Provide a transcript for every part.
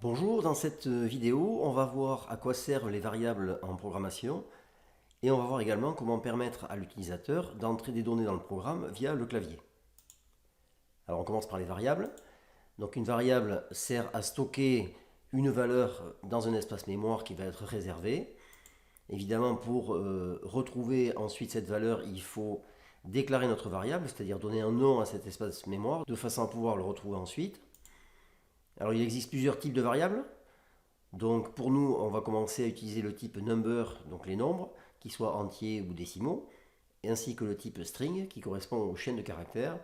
Bonjour, dans cette vidéo, on va voir à quoi servent les variables en programmation et on va voir également comment permettre à l'utilisateur d'entrer des données dans le programme via le clavier. Alors on commence par les variables. Donc une variable sert à stocker une valeur dans un espace mémoire qui va être réservé. Évidemment, pour retrouver ensuite cette valeur, il faut déclarer notre variable, c'est-à-dire donner un nom à cet espace mémoire de façon à pouvoir le retrouver ensuite. Alors il existe plusieurs types de variables. Donc pour nous, on va commencer à utiliser le type number, donc les nombres, qu'ils soient entiers ou décimaux, ainsi que le type string, qui correspond aux chaînes de caractères.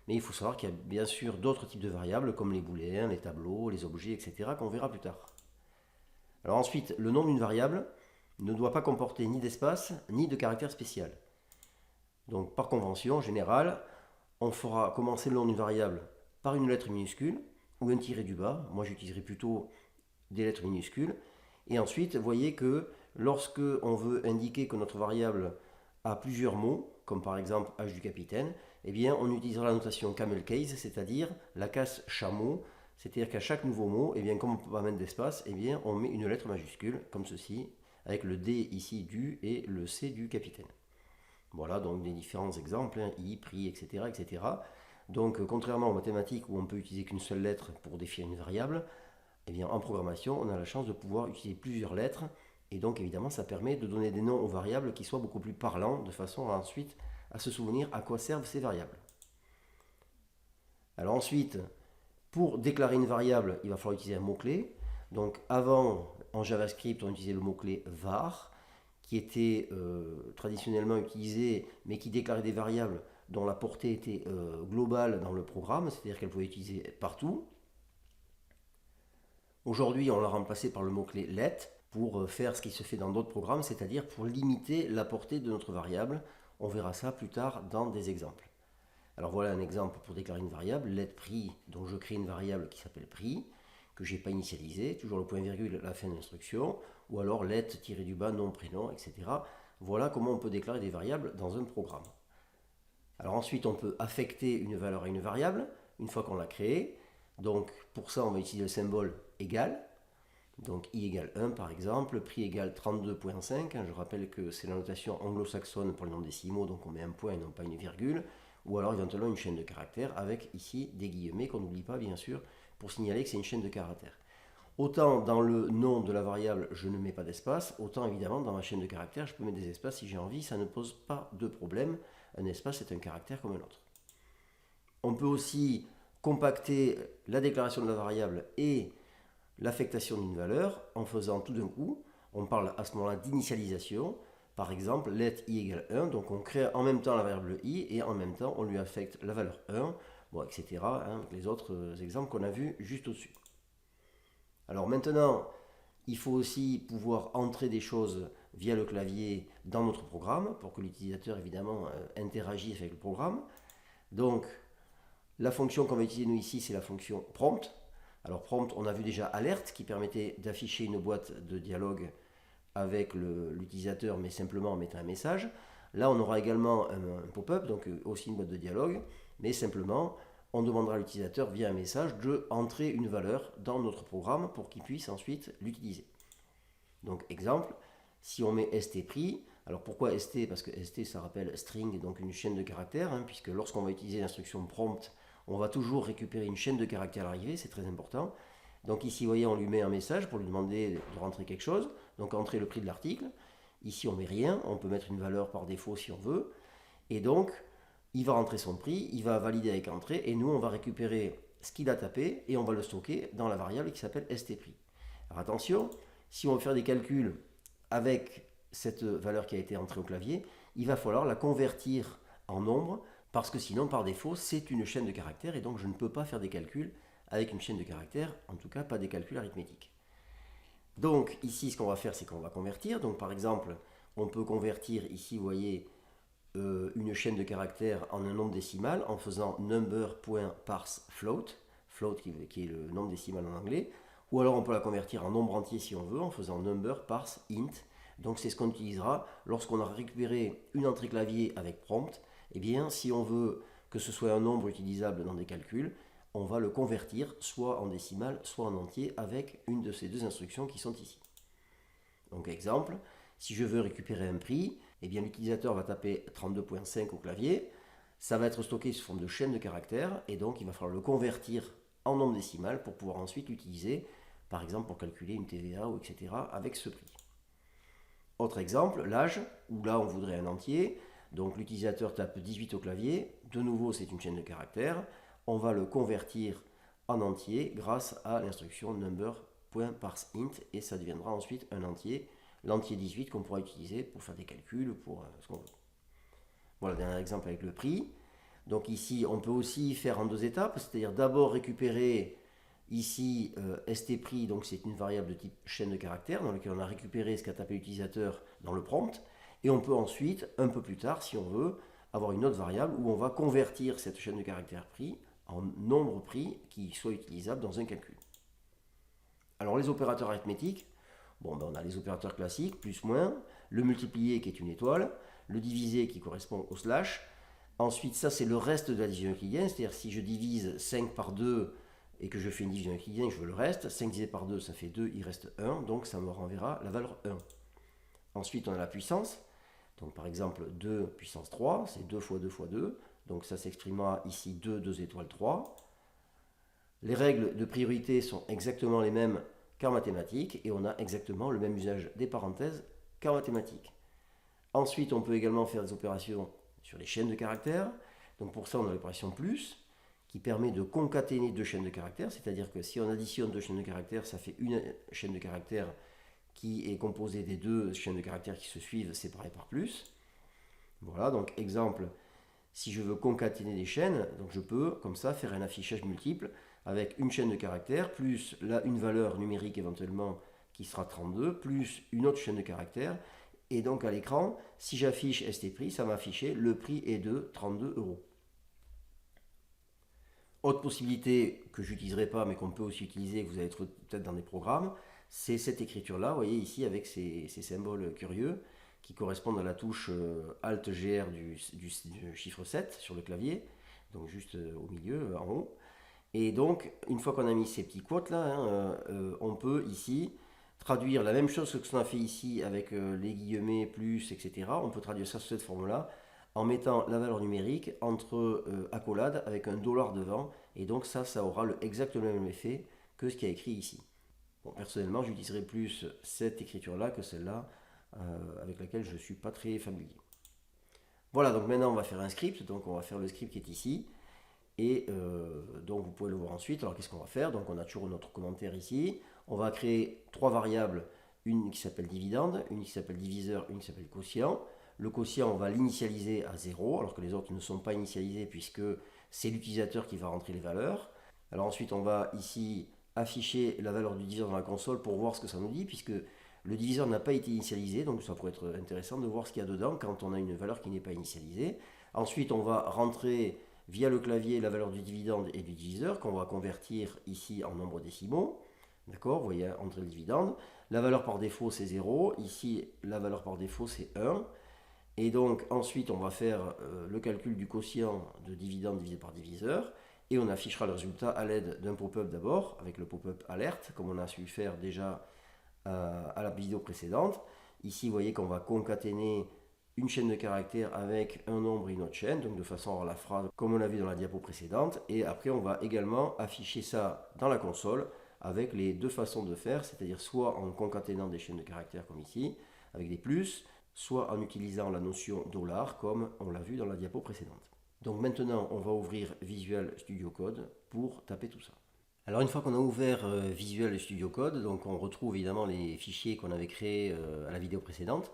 Mais il faut savoir qu'il y a bien sûr d'autres types de variables, comme les booléens, les tableaux, les objets, etc., qu'on verra plus tard. Alors ensuite, le nom d'une variable ne doit pas comporter ni d'espace, ni de caractère spécial. Donc par convention générale, on fera commencer le nom d'une variable par une lettre minuscule ou un tiré du bas. Moi j'utiliserai plutôt des lettres minuscules. Et ensuite, vous voyez que lorsque on veut indiquer que notre variable a plusieurs mots, comme par exemple H du capitaine, eh bien on utilisera la notation camel case, c'est-à-dire la case chameau, c'est-à-dire qu'à chaque nouveau mot, eh bien, comme on ne peut pas mettre d'espace, eh bien on met une lettre majuscule, comme ceci, avec le D ici du et le C du capitaine. Voilà donc des différents exemples, hein, I, prix, etc., etc. Donc contrairement aux mathématiques où on peut utiliser qu'une seule lettre pour définir une variable, eh bien, en programmation, on a la chance de pouvoir utiliser plusieurs lettres. Et donc, évidemment, ça permet de donner des noms aux variables qui soient beaucoup plus parlants, de façon à ensuite à se souvenir à quoi servent ces variables. Alors ensuite, pour déclarer une variable, il va falloir utiliser un mot-clé. Donc avant, en JavaScript, on utilisait le mot-clé var, qui était traditionnellement utilisé, mais qui déclarait des variables dont la portée était globale dans le programme, c'est-à-dire qu'elle pouvait être utilisée partout. Aujourd'hui, on l'a remplacé par le mot-clé let pour faire ce qui se fait dans d'autres programmes, c'est-à-dire pour limiter la portée de notre variable. On verra ça plus tard dans des exemples. Alors voilà un exemple pour déclarer une variable, let prix, dont je crée une variable qui s'appelle prix, que je n'ai pas initialisée, toujours le point virgule à la fin de l'instruction, ou alors let tiré du bas nom prénom, etc. Voilà comment on peut déclarer des variables dans un programme. Alors ensuite, on peut affecter une valeur à une variable, une fois qu'on l'a créée. Donc pour ça, on va utiliser le symbole égal. Donc i égale 1 par exemple, prix égale 32,5. Je rappelle que c'est la notation anglo-saxonne pour les nombres décimaux, donc on met un point et non pas une virgule. Ou alors éventuellement une chaîne de caractères avec ici des guillemets qu'on n'oublie pas bien sûr pour signaler que c'est une chaîne de caractères. Autant dans le nom de la variable, je ne mets pas d'espace, autant évidemment dans ma chaîne de caractères, je peux mettre des espaces si j'ai envie, ça ne pose pas de problème. Un espace est un caractère comme un autre. On peut aussi compacter la déclaration de la variable et l'affectation d'une valeur en faisant tout d'un coup, on parle à ce moment-là d'initialisation, par exemple let i égale 1, donc on crée en même temps la variable i et en même temps on lui affecte la valeur 1, bon, etc., hein, les autres exemples qu'on a vus juste au-dessus. Alors maintenant, il faut aussi pouvoir entrer des choses via le clavier dans notre programme pour que l'utilisateur évidemment interagisse avec le programme. Donc la fonction qu'on va utiliser nous ici, c'est la fonction prompt. Alors prompt, on a vu déjà alerte qui permettait d'afficher une boîte de dialogue avec l'utilisateur, mais simplement en mettant un message. Là, on aura également un pop-up, donc aussi une boîte de dialogue, mais simplement, on demandera à l'utilisateur via un message de entrer une valeur dans notre programme pour qu'il puisse ensuite l'utiliser. Donc exemple, si on met stprix, alors pourquoi st? Parce que st ça rappelle string, donc une chaîne de caractères, hein, puisque lorsqu'on va utiliser l'instruction prompt, on va toujours récupérer une chaîne de caractères à l'arrivée, c'est très important. Donc ici, vous voyez, on lui met un message pour lui demander de rentrer quelque chose, donc entrer le prix de l'article. Ici, on met rien, on peut mettre une valeur par défaut si on veut. Et donc, il va rentrer son prix, il va valider avec entrée, et nous, on va récupérer ce qu'il a tapé, et on va le stocker dans la variable qui s'appelle stprix. Alors attention, si on veut faire des calculs avec cette valeur qui a été entrée au clavier, il va falloir la convertir en nombre, parce que sinon, par défaut, c'est une chaîne de caractères, et donc je ne peux pas faire des calculs avec une chaîne de caractères, en tout cas pas des calculs arithmétiques. Donc ici, ce qu'on va faire, c'est qu'on va convertir. Donc par exemple, on peut convertir ici, vous voyez, une chaîne de caractères en un nombre décimal en faisant number.parseFloat, float qui est le nombre décimal en anglais, ou alors on peut la convertir en nombre entier si on veut en faisant number parse int. Donc c'est ce qu'on utilisera lorsqu'on a récupéré une entrée clavier avec prompt. Eh bien, si on veut que ce soit un nombre utilisable dans des calculs, on va le convertir soit en décimal, soit en entier avec une de ces deux instructions qui sont ici. Donc exemple, si je veux récupérer un prix, eh bien l'utilisateur va taper 32.5 au clavier, ça va être stocké sous forme de chaîne de caractères, et donc il va falloir le convertir en nombre décimal pour pouvoir ensuite l'utiliser, par exemple pour calculer une TVA ou etc. avec ce prix. Autre exemple, l'âge, où là on voudrait un entier, donc l'utilisateur tape 18 au clavier, de nouveau c'est une chaîne de caractères, on va le convertir en entier grâce à l'instruction number.parseInt et ça deviendra ensuite un entier, l'entier 18 qu'on pourra utiliser pour faire des calculs, pour ce qu'on veut. Voilà, dernier exemple avec le prix. Donc ici, on peut aussi faire en deux étapes, c'est-à-dire d'abord récupérer ici stprix, donc c'est une variable de type chaîne de caractères dans laquelle on a récupéré ce qu'a tapé l'utilisateur dans le prompt. Et on peut ensuite, un peu plus tard, si on veut, avoir une autre variable où on va convertir cette chaîne de caractères prix en nombre prix qui soit utilisable dans un calcul. Alors les opérateurs arithmétiques, bon, on a les opérateurs classiques, plus, moins, le multiplier qui est une étoile, le diviser qui correspond au slash. Ensuite, ça c'est le reste de la division euclidienne, c'est-à-dire si je divise 5 par 2 et que je fais une division euclidienne, je veux le reste, 5 divisé par 2 ça fait 2, il reste 1, donc ça me renverra la valeur 1. Ensuite on a la puissance, donc par exemple 2 puissance 3, c'est 2 fois 2 fois 2, donc ça s'exprimera ici 2, 2 étoiles 3. Les règles de priorité sont exactement les mêmes qu'en mathématiques et on a exactement le même usage des parenthèses qu'en mathématiques. Ensuite, on peut également faire des opérations sur les chaînes de caractères. Donc pour ça, on a l'opération plus qui permet de concaténer deux chaînes de caractères, c'est-à-dire que si on additionne deux chaînes de caractères, ça fait une chaîne de caractères qui est composée des deux chaînes de caractères qui se suivent séparées par plus. Voilà, donc exemple, si je veux concaténer des chaînes, donc je peux comme ça faire un affichage multiple avec une chaîne de caractères plus là une valeur numérique éventuellement qui sera 32 plus une autre chaîne de caractères. Et donc à l'écran, si j'affiche stprix, ça va afficher le prix est de 32 euros. Autre possibilité que je n'utiliserai pas mais qu'on peut aussi utiliser, que vous allez trouver peut-être dans des programmes, c'est cette écriture-là, vous voyez ici avec ces symboles curieux qui correspondent à la touche Alt-GR du chiffre 7 sur le clavier, donc juste au milieu, en haut. Et donc, une fois qu'on a mis ces petits quotes là, on peut ici traduire la même chose que ce qu'on a fait ici avec les guillemets, plus, etc. On peut traduire ça sous cette forme-là en mettant la valeur numérique entre accolades avec un dollar devant. Et donc ça aura exactement le même effet que ce qui est écrit ici. Bon, personnellement, j'utiliserai plus cette écriture-là que celle-là avec laquelle je ne suis pas très familier. Voilà, donc maintenant on va faire un script. Donc on va faire le script qui est ici. Et donc vous pouvez le voir ensuite. Alors qu'est-ce qu'on va faire? Donc on a toujours notre commentaire ici. On va créer trois variables, une qui s'appelle dividende, une qui s'appelle diviseur, une qui s'appelle quotient. Le quotient, on va l'initialiser à 0, alors que les autres ne sont pas initialisés puisque c'est l'utilisateur qui va rentrer les valeurs. Alors ensuite, on va ici afficher la valeur du diviseur dans la console pour voir ce que ça nous dit, puisque le diviseur n'a pas été initialisé, donc ça pourrait être intéressant de voir ce qu'il y a dedans quand on a une valeur qui n'est pas initialisée. Ensuite, on va rentrer via le clavier la valeur du dividende et du diviseur qu'on va convertir ici en nombres décimaux. D'accord, vous voyez, entrer le dividende. La valeur par défaut, c'est 0. Ici, la valeur par défaut, c'est 1. Et donc, ensuite, on va faire le calcul du quotient de dividende divisé par diviseur. Et on affichera le résultat à l'aide d'un pop-up d'abord, avec le pop-up alerte, comme on a su faire déjà à la vidéo précédente. Ici, vous voyez qu'on va concaténer une chaîne de caractères avec un nombre et une autre chaîne, donc de façon à avoir la phrase comme on l'a vu dans la diapo précédente. Et après, on va également afficher ça dans la console avec les deux façons de faire, c'est-à-dire soit en concaténant des chaînes de caractères comme ici, avec des plus, soit en utilisant la notion dollar comme on l'a vu dans la diapo précédente. Donc maintenant, on va ouvrir Visual Studio Code pour taper tout ça. Alors une fois qu'on a ouvert Visual Studio Code, donc on retrouve évidemment les fichiers qu'on avait créés à la vidéo précédente.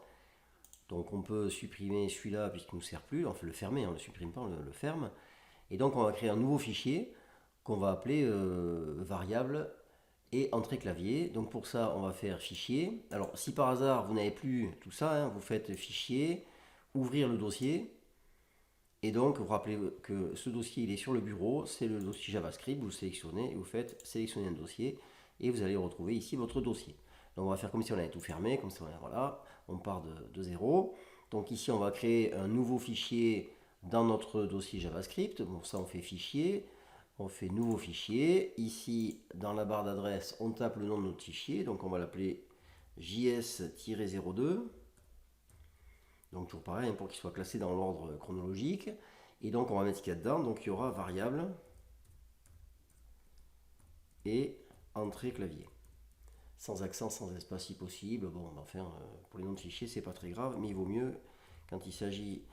Donc on peut supprimer celui-là puisqu'il ne nous sert plus, on fait le fermer, on ne le supprime pas, on le ferme. Et donc on va créer un nouveau fichier qu'on va appeler variable et entrée clavier. Donc pour ça on va faire fichier. Alors si par hasard vous n'avez plus tout ça, vous faites fichier, ouvrir le dossier. Et donc vous rappelez que ce dossier il est sur le bureau, c'est le dossier JavaScript, vous le sélectionnez et vous faites sélectionner un dossier et vous allez retrouver ici votre dossier. Donc on va faire comme si on avait tout fermé, comme ça voilà, on part de 0. Donc ici on va créer un nouveau fichier dans notre dossier JavaScript. Bon ça on fait fichier, On fait nouveau fichier. Ici, dans la barre d'adresse, on tape le nom de notre fichier. Donc on va l'appeler JS-02. Donc toujours pareil, pour qu'il soit classé dans l'ordre chronologique. Et donc on va mettre ce qu'il y a dedans. Donc il y aura variable et entrée clavier. Sans accent, sans espace si possible. Bon, enfin, pour les noms de fichiers, c'est pas très grave, mais il vaut mieux quand il s'agit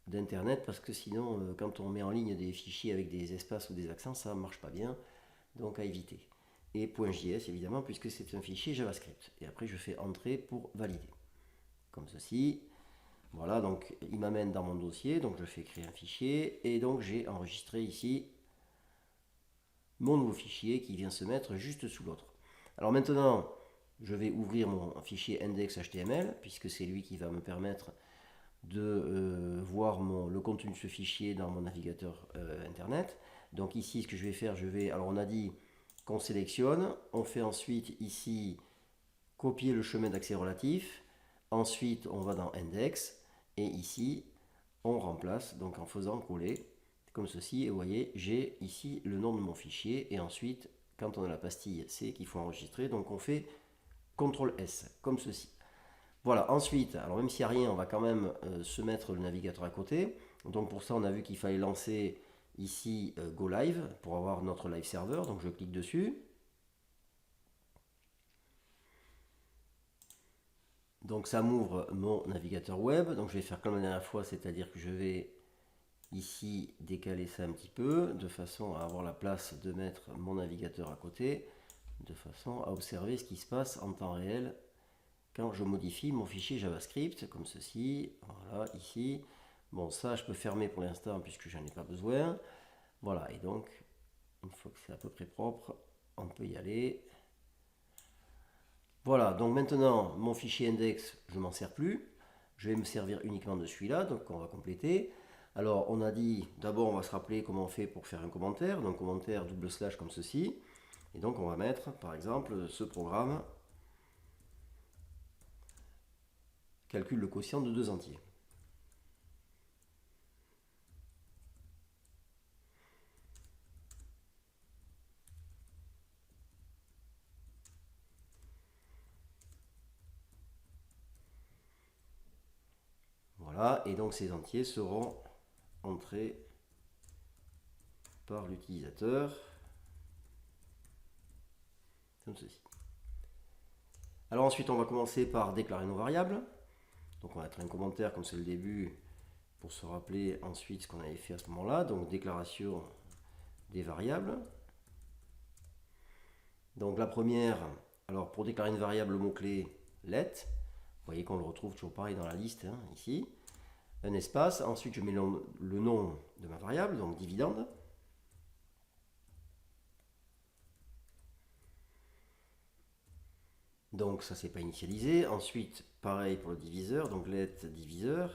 d'internet, parce que sinon, quand on met en ligne des fichiers avec des espaces ou des accents, ça ne marche pas bien, donc à éviter. Et .js évidemment, puisque c'est un fichier JavaScript. Et après, je fais entrer pour valider. Comme ceci. Voilà, donc il m'amène dans mon dossier, donc je fais créer un fichier, et donc j'ai enregistré ici mon nouveau fichier qui vient se mettre juste sous l'autre. Alors maintenant, je vais ouvrir mon fichier index.html, puisque c'est lui qui va me permettre de voir le contenu de ce fichier dans mon navigateur internet. Donc ici, ce que je vais faire, alors on a dit qu'on sélectionne, on fait ensuite ici copier le chemin d'accès relatif, ensuite on va dans index, et ici on remplace, donc en faisant coller, comme ceci, et vous voyez, j'ai ici le nom de mon fichier, et ensuite, quand on a la pastille C qu'il faut enregistrer, donc on fait CTRL S, comme ceci. Voilà, ensuite, alors même s'il n'y a rien, on va quand même se mettre le navigateur à côté. Donc pour ça, on a vu qu'il fallait lancer ici Go Live pour avoir notre live server. Donc je clique dessus. Donc ça m'ouvre mon navigateur web. Donc je vais faire comme la dernière fois, c'est-à-dire que je vais ici décaler ça un petit peu, de façon à avoir la place de mettre mon navigateur à côté, de façon à observer ce qui se passe en temps réel quand je modifie mon fichier JavaScript, comme ceci, voilà, ici. Bon, ça, je peux fermer pour l'instant, puisque j'en ai pas besoin. Voilà, et donc, une fois que c'est à peu près propre, on peut y aller. Voilà, donc maintenant, mon fichier index, je ne m'en sers plus. Je vais me servir uniquement de celui-là, donc on va compléter. Alors, on a dit, d'abord, on va se rappeler comment on fait pour faire un commentaire. Donc, commentaire / comme ceci. Et donc, on va mettre, par exemple, ce programme calcule le quotient de 2 entiers. Voilà, et donc ces entiers seront entrés par l'utilisateur, comme ceci. Alors ensuite, on va commencer par déclarer nos variables. Donc on va mettre un commentaire comme c'est le début, pour se rappeler ensuite ce qu'on avait fait à ce moment-là. Donc déclaration des variables. Donc la première, alors pour déclarer une variable, le mot-clé let. Vous voyez qu'on le retrouve toujours pareil dans la liste, hein, ici. Un espace, ensuite je mets le nom de ma variable, donc dividende. Donc ça c'est pas initialisé. Ensuite, pareil pour le diviseur, donc let diviseur.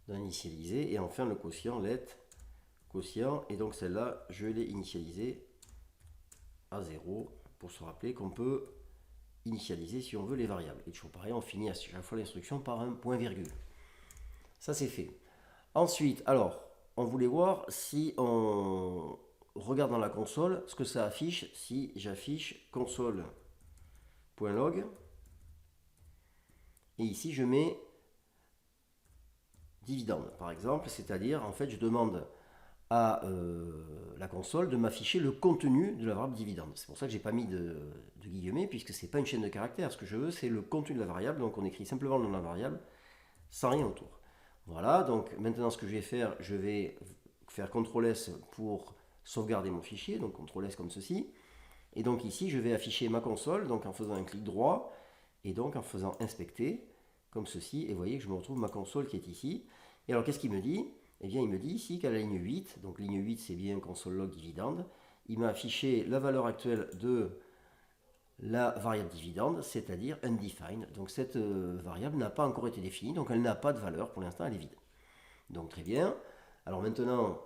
Initialisé. Et enfin le quotient, let quotient. Et donc celle-là, je l'ai initialisée à 0 pour se rappeler qu'on peut initialiser si on veut les variables. Et toujours pareil, on finit à chaque fois l'instruction par un point virgule. Ça c'est fait. Ensuite, alors, on voulait voir si on regarde dans la console ce que ça affiche si j'affiche console.log. Et ici, je mets dividende, par exemple, c'est-à-dire, en fait, je demande à la console de m'afficher le contenu de la variable dividende. C'est pour ça que j'ai pas mis de guillemets, puisque c'est pas une chaîne de caractères. Ce que je veux, c'est le contenu de la variable, donc on écrit simplement le nom de la variable, sans rien autour. Voilà, donc maintenant ce que je vais faire faire CTRL S pour sauvegarder mon fichier, donc CTRL S comme ceci. Et donc ici, je vais afficher ma console, donc en faisant un clic droit, et donc en faisant inspecter, comme ceci, et vous voyez que je me retrouve ma console qui est ici. Et alors qu'est-ce qu'il me dit? Eh bien il me dit ici qu'à la ligne 8, donc ligne 8 c'est bien console log dividende, il m'a affiché la valeur actuelle de la variable dividende, c'est-à-dire undefined. Donc cette variable n'a pas encore été définie, donc elle n'a pas de valeur, pour l'instant elle est vide. Donc très bien. Alors maintenant,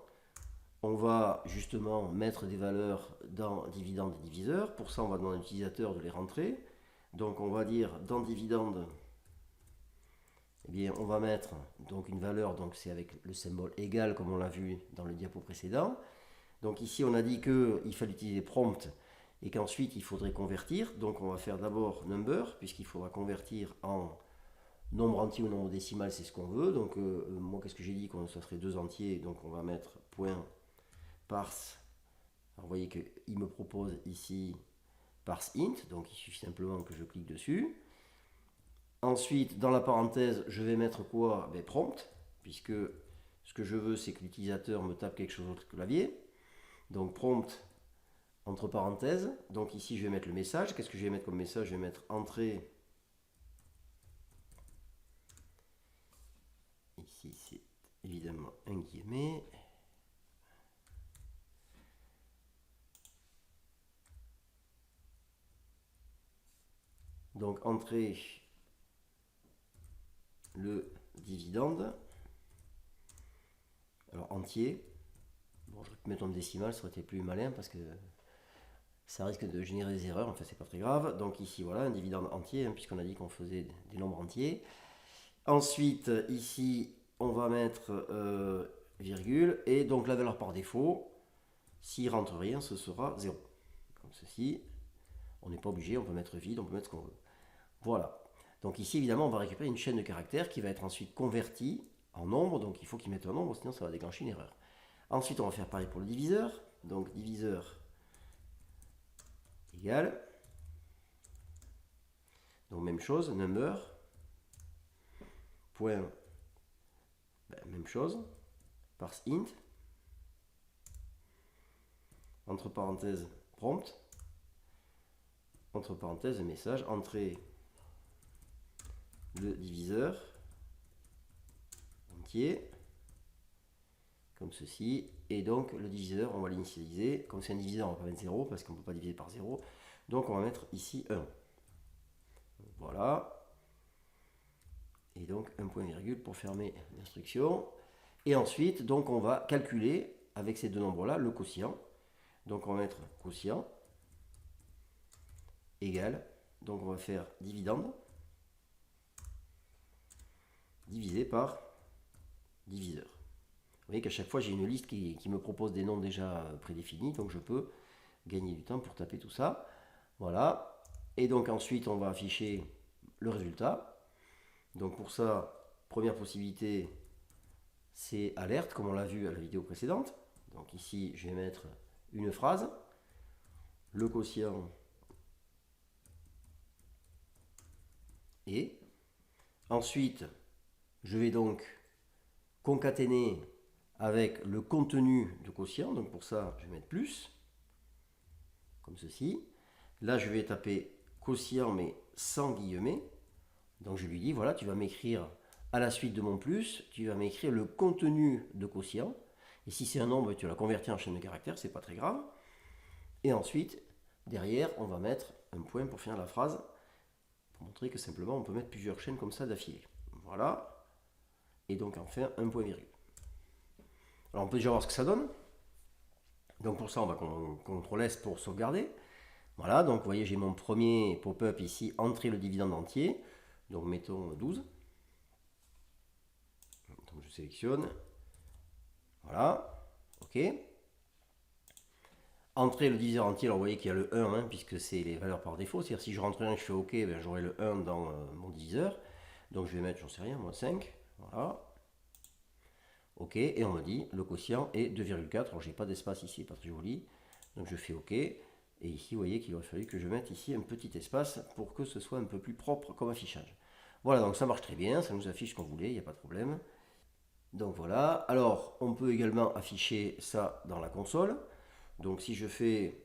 on va justement mettre des valeurs dans dividende et diviseur. Pour ça, on va demander à l'utilisateur de les rentrer. Donc on va dire dans dividende, eh bien, on va mettre donc une valeur, donc c'est avec le symbole égal comme on l'a vu dans le diapo précédent. Donc ici on a dit qu'il fallait utiliser prompt et qu'ensuite il faudrait convertir. Donc on va faire d'abord number puisqu'il faudra convertir en nombre entier ou nombre décimal, c'est ce qu'on veut. Donc moi qu'est-ce que j'ai dit, ça serait 2 entiers, donc on va mettre point parse. Alors vous voyez qu'il me propose ici parse int, donc il suffit simplement que je clique dessus. Ensuite, dans la parenthèse, je vais mettre quoi? Prompt, puisque ce que je veux, c'est que l'utilisateur me tape quelque chose sur le clavier. Donc prompt, entre parenthèses. Donc ici, je vais mettre le message. Qu'est-ce que je vais mettre comme message? Je vais mettre entrée. Ici, c'est évidemment un guillemet. Donc entrée le dividende. Alors entier. Bon, je vais mettre en décimal, ça aurait été plus malin parce que ça risque de générer des erreurs. Enfin, c'est pas très grave. Donc ici, voilà, un dividende entier, hein, puisqu'on a dit qu'on faisait des nombres entiers. Ensuite, ici, on va mettre virgule. Et donc la valeur par défaut, s'il rentre rien, ce sera 0. Comme ceci. On n'est pas obligé, on peut mettre vide, on peut mettre ce qu'on veut. Voilà. Donc ici, évidemment, on va récupérer une chaîne de caractères qui va être ensuite convertie en nombre. Donc il faut qu'il mette un nombre, sinon ça va déclencher une erreur. Ensuite, on va faire pareil pour le diviseur. Donc diviseur égale. Donc même chose, number. Point. Même chose. Parse int. Entre parenthèses, prompt. Entre parenthèses, message. Entrée le diviseur entier. Comme ceci. Et donc le diviseur, on va l'initialiser. Comme c'est un diviseur, on va pas mettre 0 parce qu'on ne peut pas diviser par 0. Donc on va mettre ici 1. Voilà. Et donc un point virgule pour fermer l'instruction. Et ensuite, donc on va calculer avec ces deux nombres-là le quotient. Donc on va mettre quotient égal. Donc on va faire dividende divisé par diviseur. Vous voyez qu'à chaque fois j'ai une liste qui me propose des noms déjà prédéfinis, donc je peux gagner du temps pour taper tout ça. Voilà. Et donc ensuite on va afficher le résultat. Donc pour ça, première possibilité, c'est alerte, comme on l'a vu à la vidéo précédente. Donc ici, je vais mettre une phrase. Le quotient est. Ensuite, je vais donc concaténer avec le contenu du quotient. Donc pour ça, je vais mettre plus, comme ceci. Là, je vais taper quotient, mais sans guillemets. Donc je lui dis, voilà, tu vas m'écrire à la suite de mon plus, tu vas m'écrire le contenu de quotient. Et si c'est un nombre, tu vas la convertir en chaîne de caractères, c'est pas très grave. Et ensuite, derrière, on va mettre un point pour finir la phrase, pour montrer que simplement on peut mettre plusieurs chaînes comme ça d'affilée. Voilà. Et donc enfin un point virgule. Alors on peut déjà voir ce que ça donne. Donc pour ça, on va CTRL S pour sauvegarder. Voilà, donc vous voyez, j'ai mon premier pop-up ici, entrer le dividende entier. Donc mettons 12. Donc je sélectionne. Voilà. OK. Entrer le diviseur entier, alors vous voyez qu'il y a le 1, hein, puisque c'est les valeurs par défaut. C'est-à-dire si je rentre 1 et je fais OK, ben, j'aurai le 1 dans mon diviseur. Donc je vais mettre, j'en sais rien, moi 5. Voilà. OK, et on me dit le quotient est 2,4. Alors j'ai pas d'espace ici, pas très joli. Donc je fais OK. Et ici, vous voyez qu'il aurait fallu que je mette ici un petit espace pour que ce soit un peu plus propre comme affichage. Voilà, donc ça marche très bien, ça nous affiche ce qu'on voulait, il n'y a pas de problème. Donc voilà, alors on peut également afficher ça dans la console. Donc si je fais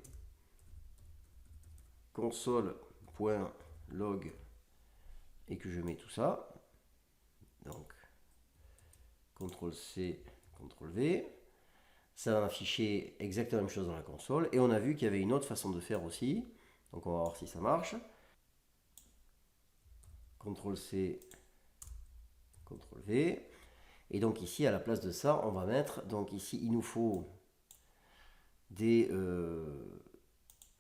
console.log et que je mets tout ça, donc CTRL-C, CTRL-V, ça va afficher exactement la même chose dans la console. Et on a vu qu'il y avait une autre façon de faire aussi. Donc on va voir si ça marche. CTRL-C, CTRL-V. Et donc ici, à la place de ça, on va mettre, donc ici, il nous faut des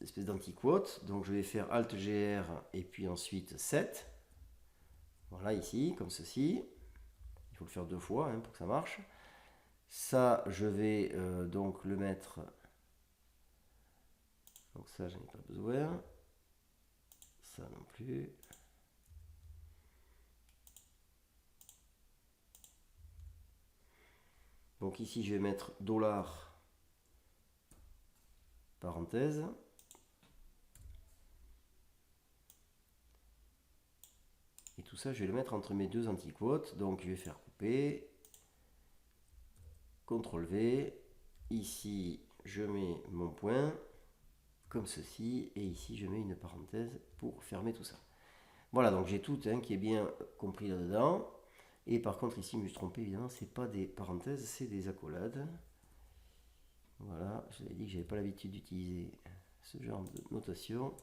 espèces d'anti-quotes. Donc je vais faire Alt-GR et puis ensuite 7. Voilà, ici, comme ceci. Il faut le faire 2 fois pour que ça marche. Ça, je vais donc le mettre. Donc ça, j'en ai pas besoin. Ça non plus. Donc ici, je vais mettre dollar parenthèse. Et tout ça, je vais le mettre entre mes deux antiquotes. Donc je vais faire couper. CTRL V. Ici, je mets mon point comme ceci. Et ici, je mets une parenthèse pour fermer tout ça. Voilà, donc j'ai tout qui est bien compris là-dedans. Et par contre, ici, je me suis trompé, évidemment, ce n'est pas des parenthèses, c'est des accolades. Voilà, je vous avais dit que je n'avais pas l'habitude d'utiliser ce genre de notation.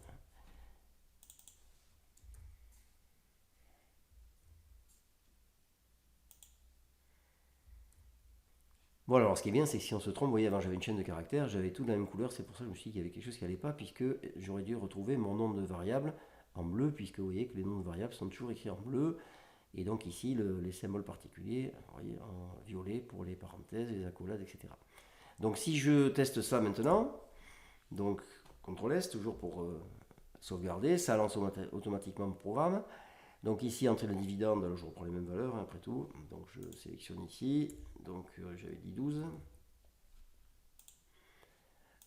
Voilà, alors ce qui est bien, c'est que si on se trompe, vous voyez, avant j'avais une chaîne de caractères, j'avais tout de la même couleur, c'est pour ça que je me suis dit qu'il y avait quelque chose qui n'allait pas, puisque j'aurais dû retrouver mon nom de variable en bleu, puisque vous voyez que les noms de variables sont toujours écrits en bleu. Et donc ici, les symboles particuliers, vous voyez, en violet pour les parenthèses, les accolades, etc. Donc si je teste ça maintenant, donc CTRL S, toujours pour sauvegarder, ça lance automatiquement le programme. Donc ici, entrée de dividende, je reprends les mêmes valeurs après tout. Donc je sélectionne ici, donc j'avais dit 12.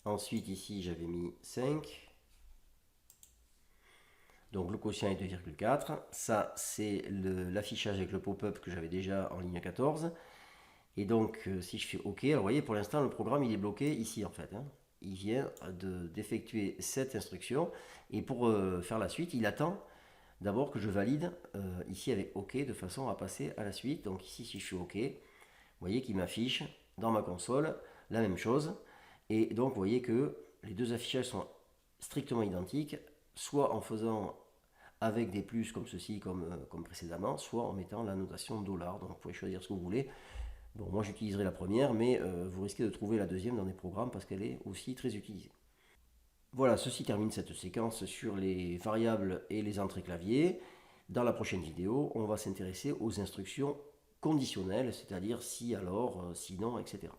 Ensuite ici, j'avais mis 5. Donc le quotient est 2,4. Ça, c'est l'affichage avec le pop-up que j'avais déjà en ligne 14. Et donc, si je fais OK, alors vous voyez, pour l'instant, le programme, il est bloqué ici, en fait. Il vient d'effectuer cette instruction. Et pour faire la suite, il attend d'abord que je valide ici avec OK, de façon à passer à la suite. Donc ici, si je fais OK, vous voyez qu'il m'affiche dans ma console la même chose. Et donc, vous voyez que les deux affichages sont strictement identiques, soit en faisant avec des plus comme ceci, comme précédemment, soit en mettant la notation $. Donc vous pouvez choisir ce que vous voulez. Bon, moi j'utiliserai la première, mais vous risquez de trouver la deuxième dans des programmes parce qu'elle est aussi très utilisée. Voilà, ceci termine cette séquence sur les variables et les entrées clavier. Dans la prochaine vidéo, on va s'intéresser aux instructions conditionnelles, c'est-à-dire si, alors, sinon, etc.